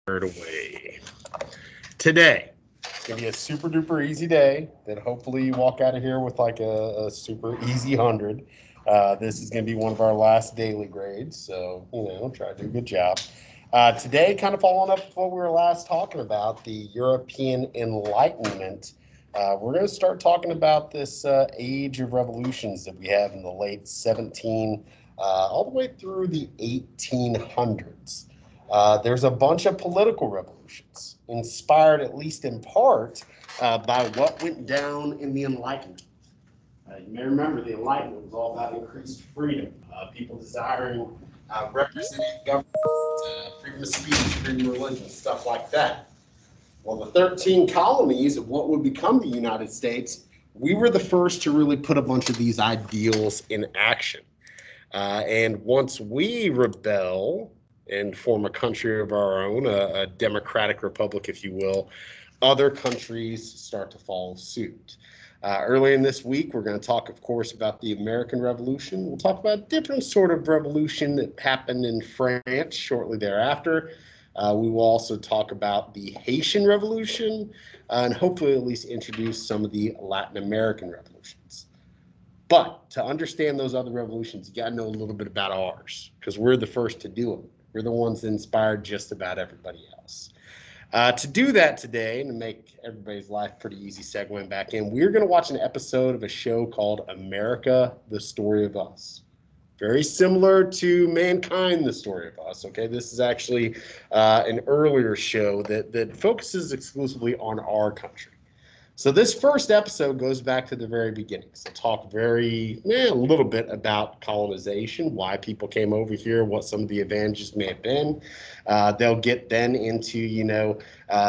Away. Today, it's going to be a super duper easy day that hopefully you walk out of here with like a super easy 100. This is going to be one of our last daily grades, so, try to do a good job. Today, kind of following up with what we were last talking about, the European Enlightenment. We're going to start talking about this age of revolutions that we have in the late 17, all the way through the 1800s. There's a bunch of political revolutions inspired, at least in part, by what went down in the Enlightenment. You may remember the Enlightenment was all about increased freedom, people desiring representative government, freedom of speech, freedom of religion, stuff like that. Well, the 13 colonies of what would become the United States, we were the first to really put a bunch of these ideals in action. And once we rebel and form a country of our own, a democratic republic, if you will, other countries start to follow suit. Early in this week, we're going to talk, of course, about the American Revolution. We'll talk about a different sort of revolution that happened in France shortly thereafter. We will also talk about the Haitian Revolution and hopefully at least introduce some of the Latin American revolutions. But to understand those other revolutions, you got to know a little bit about ours because we're the first to do them. We're the ones that inspired just about everybody else. To do that today, and to make everybody's life pretty easy segueing back in, we're going to watch an episode of a show called America, the Story of Us. Very similar to Mankind, the Story of Us. Okay, this is actually an earlier show that focuses exclusively on our country. So this first episode goes back to the very beginnings. They'll talk a little bit about colonization, why people came over here, what some of the advantages may have been. They'll get then into,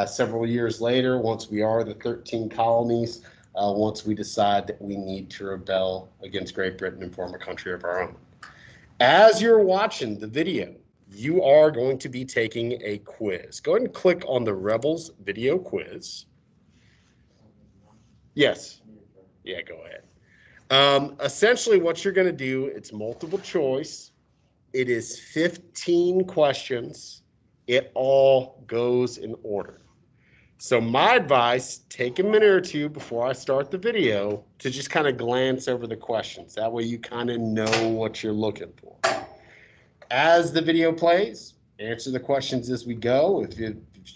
several years later, once we are the 13 colonies, once we decide that we need to rebel against Great Britain and form a country of our own. As you're watching the video, you are going to be taking a quiz. Go ahead and click on the Rebels video quiz. Yes. Yeah, go ahead. Essentially, what you're going to do, it's multiple choice. It is 15 questions. It all goes in order. So my advice, take a minute or two before I start the video to just kind of glance over the questions. That way you kind of know what you're looking for. As the video plays, answer the questions as we go. If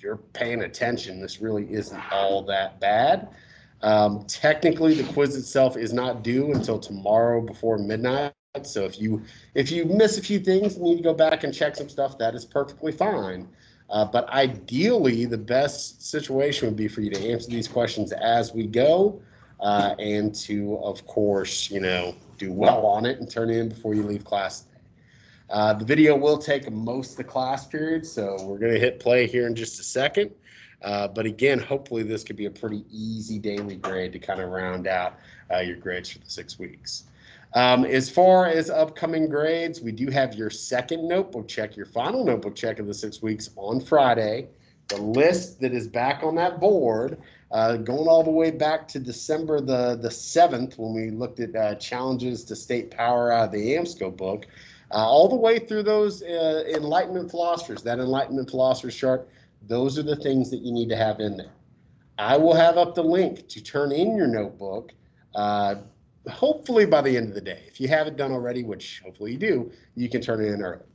you're paying attention, this really isn't all that bad. Technically, the quiz itself is not due until tomorrow before midnight. So if you miss a few things and need to go back and check some stuff, that is perfectly fine. But ideally, the best situation would be for you to answer these questions as we go, and to, of course, do well on it and turn it in before you leave class today. The video will take most of the class period, so we're going to hit play here in just a second. But again, hopefully this could be a pretty easy daily grade to kind of round out your grades for the 6 weeks. As far as upcoming grades, we do have your second notebook check, your final notebook check of the 6 weeks on Friday. The list that is back on that board, going all the way back to December the 7th when we looked at challenges to state power out of the AMSCO book, all the way through those Enlightenment philosophers, that Enlightenment philosophers chart. Those are the things that you need to have in there. I will have up the link to turn in your notebook, hopefully by the end of the day. If you haven't done already, which hopefully you do, you can turn it in early.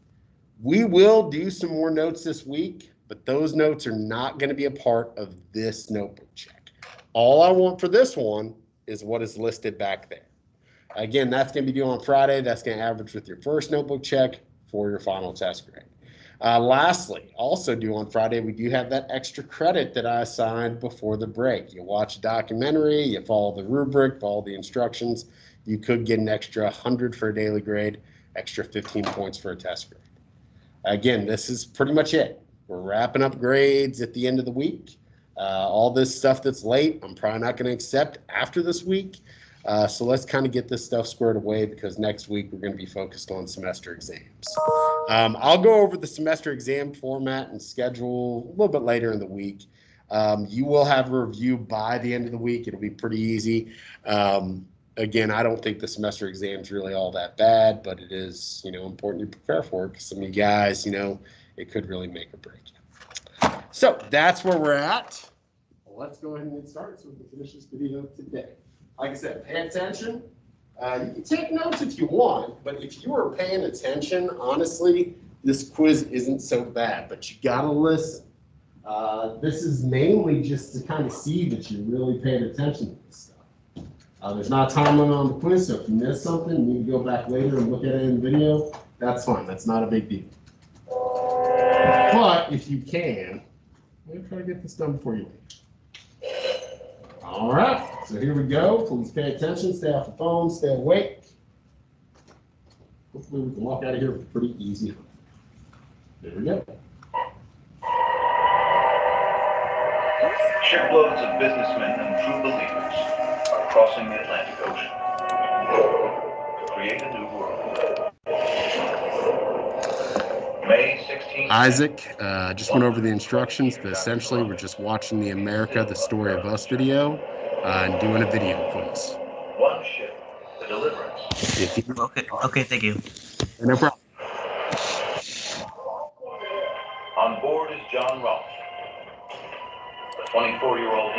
We will do some more notes this week, but those notes are not going to be a part of this notebook check. All I want for this one is what is listed back there. Again, that's going to be due on Friday. That's going to average with your first notebook check for your final test grade. Lastly, also due on Friday, we do have that extra credit that I assigned before the break. You watch a documentary, you follow the rubric, follow the instructions, you could get an extra 100 for a daily grade, extra 15 points for a test grade. Again, this is pretty much it. We're wrapping up grades at the end of the week. All this stuff that's late, I'm probably not going to accept after this week. So let's kind of get this stuff squared away because next week we're going to be focused on semester exams. I'll go over the semester exam format and schedule a little bit later in the week. You will have a review by the end of the week. It'll be pretty easy. Again, I don't think the semester exam is really all that bad, but it is, important to prepare for it because some of you guys, it could really make or break you. So that's where we're at. Well, let's go ahead and get started so we can finish this video today. Like I said, pay attention. You can take notes if you want, but if you are paying attention, honestly, this quiz isn't so bad, but you gotta listen. This is mainly just to kind of see that you're really paying attention to this stuff. There's not a time limit on the quiz, so if you miss something, you need to go back later and look at it in the video. That's fine. That's not a big deal. But if you can, I'm gonna try to get this done before you leave. All right, so here we go. Please pay attention, stay off the phone, stay awake. Hopefully we can walk out of here with a pretty easy. There we go. Shiploads of businessmen and true believers are crossing the Atlantic Ocean to create a new world. May 16th. Isaac just went over the instructions, but essentially we're just watching the America, the Story of Us video and doing a video quiz. One ship, the Deliverance. Okay, thank you. No problem. On board is John Ross, the 24-year-old